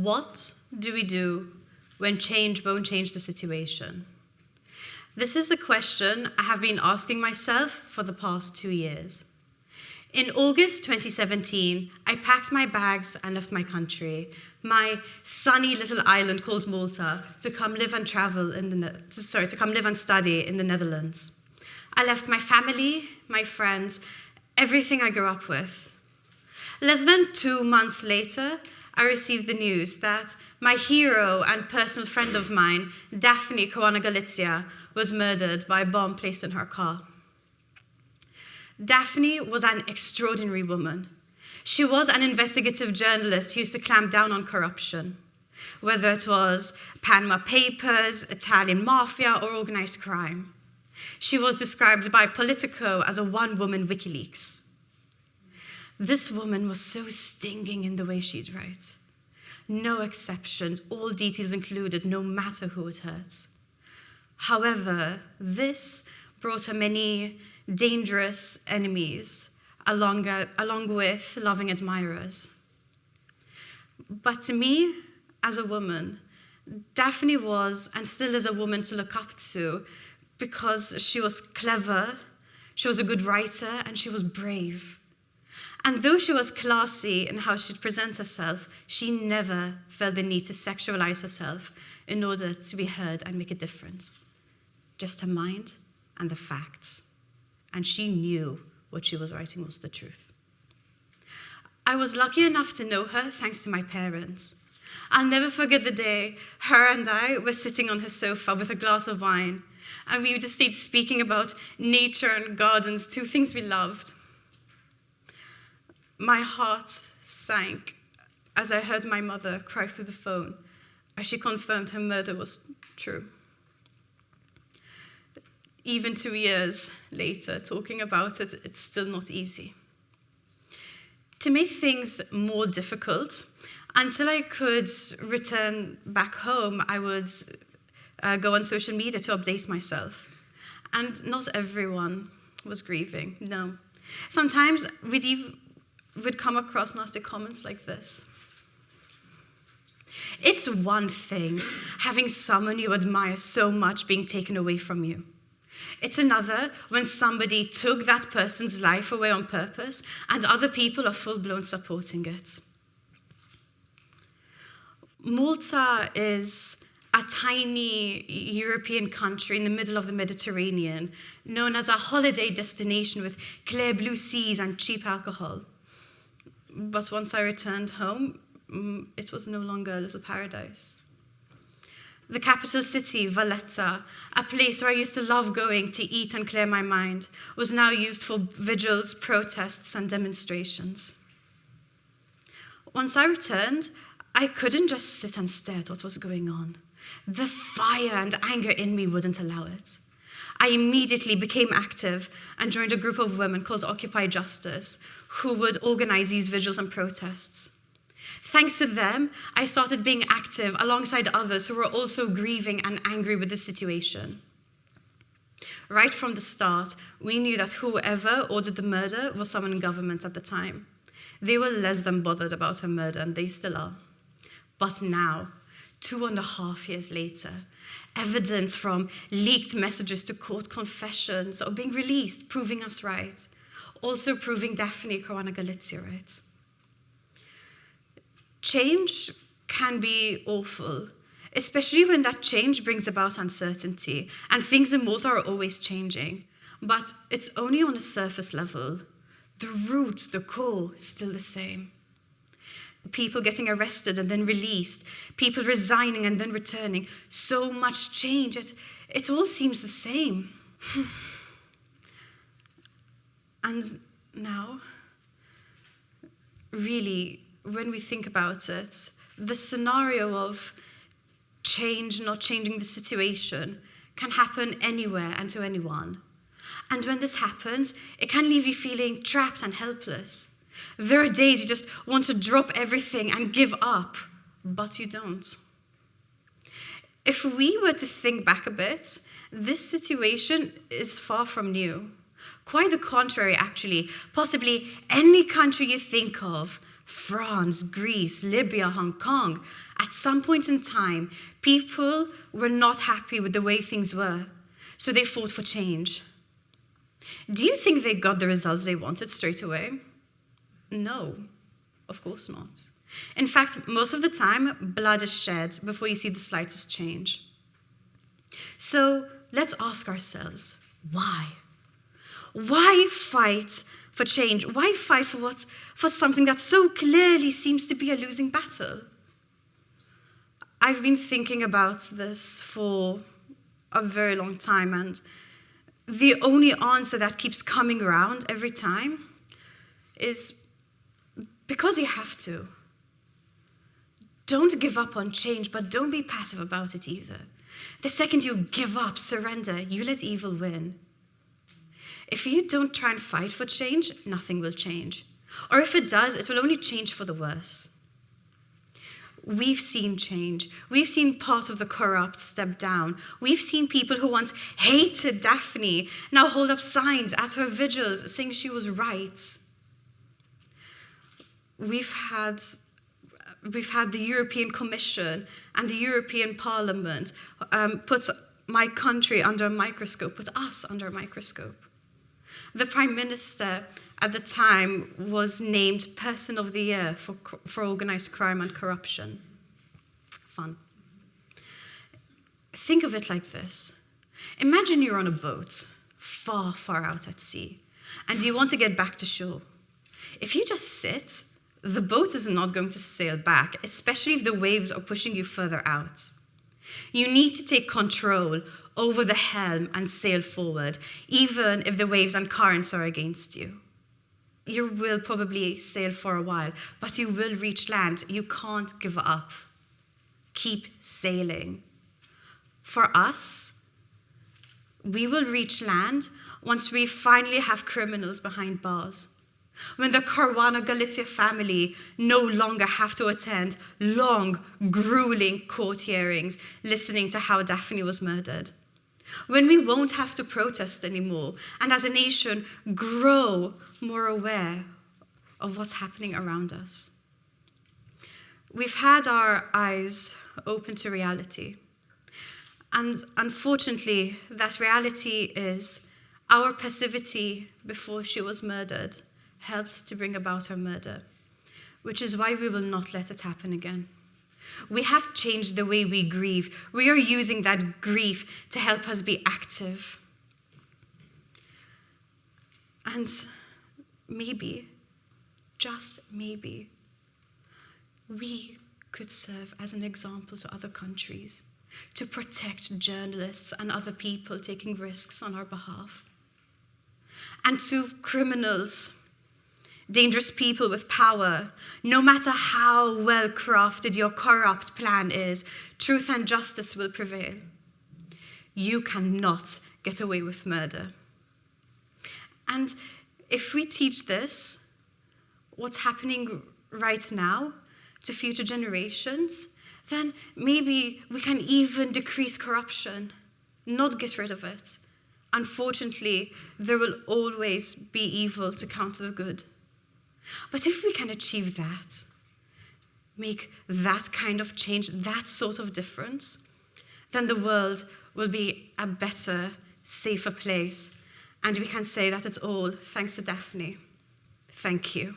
What do we do when change won't change the situation? This is the question I have been asking myself for the past 2 years. In August 2017, I packed my bags and left my country, my sunny little island called Malta, to come live and study in the Netherlands. I left my family, my friends, everything I grew up with. Less than 2 months later, I received the news that my hero and personal friend of mine, Petra Caruana, was murdered by a bomb placed in her car. Daphne was an extraordinary woman. She was an investigative journalist who used to clamp down on corruption, whether it was Panama Papers, Italian mafia, or organized crime. She was described by Politico as a one-woman WikiLeaks. This woman was so stinging in the way she'd write. No exceptions, all details included, no matter who it hurts. However, this brought her many dangerous enemies, along with loving admirers. But to me, as a woman, Daphne was and still is a woman to look up to because she was clever, she was a good writer, and she was brave. And though she was classy in how she'd present herself, she never felt the need to sexualize herself in order to be heard and make a difference. Just her mind and the facts. And she knew what she was writing was the truth. I was lucky enough to know her thanks to my parents. I'll never forget the day her and I were sitting on her sofa with a glass of wine, and we just stayed speaking about nature and gardens, two things we loved. My heart sank as I heard my mother cry through the phone as she confirmed her murder was true. Even 2 years later, talking about it, it's still not easy. To make things more difficult, until I could return back home, I would go on social media to update myself. And not everyone was grieving, no. Sometimes we'd come across nasty comments like this. It's one thing having someone you admire so much being taken away from you. It's another when somebody took that person's life away on purpose and other people are full-blown supporting it. Malta is a tiny European country in the middle of the Mediterranean, known as a holiday destination with clear blue seas and cheap alcohol. But once I returned home, it was no longer a little paradise. The capital city, Valletta, a place where I used to love going to eat and clear my mind, was now used for vigils, protests, and demonstrations. Once I returned, I couldn't just sit and stare at what was going on. The fire and anger in me wouldn't allow it. I immediately became active and joined a group of women called Occupy Justice, who would organize these vigils and protests. Thanks to them, I started being active alongside others who were also grieving and angry with the situation. Right from the start, we knew that whoever ordered the murder was someone in government at the time. They were less than bothered about her murder, and they still are. But now, 2.5 years later, evidence from leaked messages to court confessions are being released, proving us right. Also proving Daphne Caruana right. Change can be awful, especially when that change brings about uncertainty, and things in Malta are always changing. But it's only on the surface level. The roots, the core, is still the same. People getting arrested and then released, people resigning and then returning. So much change, it all seems the same. And now, really, when we think about it, the scenario of change not changing the situation can happen anywhere and to anyone. And when this happens, it can leave you feeling trapped and helpless. There are days you just want to drop everything and give up, but you don't. If we were to think back a bit, this situation is far from new. Quite the contrary, actually. Possibly any country you think of, France, Greece, Libya, Hong Kong. At some point in time, people were not happy with the way things were, so they fought for change. Do you think they got the results they wanted straight away? No, of course not. In fact, most of the time, blood is shed before you see the slightest change. So let's ask ourselves, why? Why fight for change? Why fight for something that so clearly seems to be a losing battle? I've been thinking about this for a very long time, and the only answer that keeps coming around every time is because you have to. Don't give up on change, but don't be passive about it either. The second you give up, surrender, you let evil win. If you don't try and fight for change, nothing will change. Or if it does, it will only change for the worse. We've seen change. We've seen part of the corrupt step down. We've seen people who once hated Daphne now hold up signs at her vigils saying she was right. We've had the European Commission and the European Parliament put my country under a microscope, put us under a microscope. The Prime Minister at the time was named Person of the Year for organized crime and corruption. Fun. Think of it like this. Imagine you're on a boat, far, far out at sea, and you want to get back to shore. If you just sit, the boat is not going to sail back, especially if the waves are pushing you further out. You need to take control over the helm and sail forward, even if the waves and currents are against you. You will probably sail for a while, but you will reach land. You can't give up. Keep sailing. For us, we will reach land once we finally have criminals behind bars. When the Caruana Galizia family no longer have to attend long, grueling court hearings listening to how Daphne was murdered. When we won't have to protest anymore, and as a nation grow more aware of what's happening around us. We've had our eyes open to reality. And unfortunately, that reality is our passivity before she was murdered helped to bring about her murder, which is why we will not let it happen again. We have changed the way we grieve. We are using that grief to help us be active. And maybe, just maybe, we could serve as an example to other countries to protect journalists and other people taking risks on our behalf. And to criminals, dangerous people with power, no matter how well crafted your corrupt plan is, truth and justice will prevail. You cannot get away with murder. And if we teach this, what's happening right now, to future generations, then maybe we can even decrease corruption, not get rid of it. Unfortunately, there will always be evil to counter the good. But if we can achieve that, make that kind of change, that sort of difference, then the world will be a better, safer place. And we can say that it's all thanks to Daphne. Thank you.